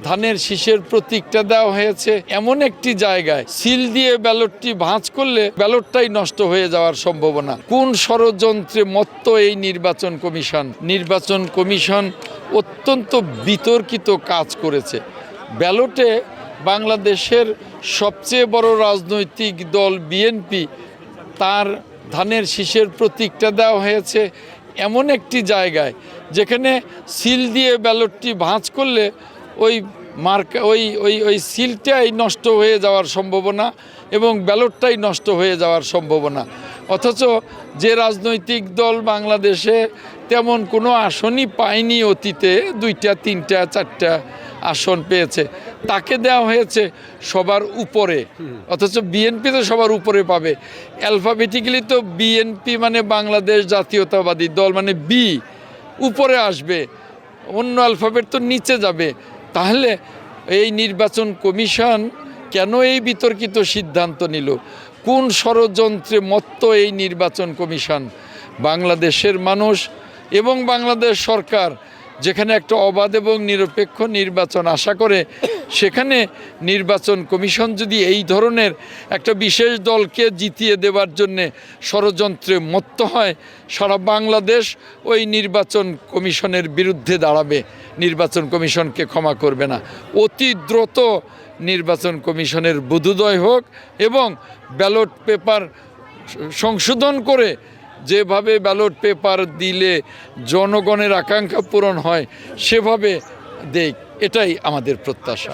ধানের শীষের প্রতীকটা দেওয়া হয়েছে এমন একটি জায়গায়, সিল দিয়ে ব্যালটটি ভাঁজ করলে ব্যালটটাই নষ্ট হয়ে যাওয়ার সম্ভাবনা। কোন ষড়যন্ত্রে মত্ত এই নির্বাচন কমিশন? নির্বাচন কমিশন অত্যন্ত বিতর্কিত কাজ করেছে। ব্যালটে বাংলাদেশের সবচেয়ে বড় রাজনৈতিক দল বিএনপি, তার ধানের শীষের প্রতীকটা দেওয়া হয়েছে এমন একটি জায়গায় যেখানে সিল দিয়ে ব্যালটটি ভাঁজ করলে ওই মার্কা ওই সিলটাই নষ্ট হয়ে যাওয়ার সম্ভাবনা এবং ব্যালটটাই নষ্ট হয়ে যাওয়ার সম্ভাবনা। অথচ যে রাজনৈতিক দল বাংলাদেশে তেমন কোনো আসনই পায়নি, অতীতে 2টা 3টা 4টা আসন পেয়েছে, তাকে দেওয়া হয়েছে সবার উপরে। অথচ বিএনপি তো সবার উপরে পাবে। অ্যালফাবেটিক্যালি তো বিএনপি মানে বাংলাদেশ জাতীয়তাবাদী দল, মানে বি উপরে আসবে, অন্য অ্যালফাবেট তো নিচে যাবে। তাহলে এই নির্বাচন কমিশন কেন এই বিতর্কিত সিদ্ধান্ত নিল? কোন ষড়যন্ত্রে মত্ত এই নির্বাচন কমিশন? বাংলাদেশের মানুষ এবং বাংলাদেশ সরকার যেখানে একটা অবাধ এবং নিরপেক্ষ নির্বাচন আশা করে, সেখানে নির্বাচন কমিশন যদি এই ধরনের একটা বিশেষ দলকে জিতিয়ে দেওয়ার জন্যে ষড়যন্ত্রে মত্ত হয়, সারা বাংলাদেশ ওই নির্বাচন কমিশনের বিরুদ্ধে দাঁড়াবে, নির্বাচন কমিশনকে ক্ষমা করবে না। অতি দ্রুত নির্বাচন কমিশনের বোধোদয় হোক এবং ব্যালট পেপার সংশোধন করে যেভাবে ব্যালট পেপার দিলে জনগণের আকাঙ্ক্ষা পূরণ হয় সেভাবে দেখ, এটাই আমাদের প্রত্যাশা।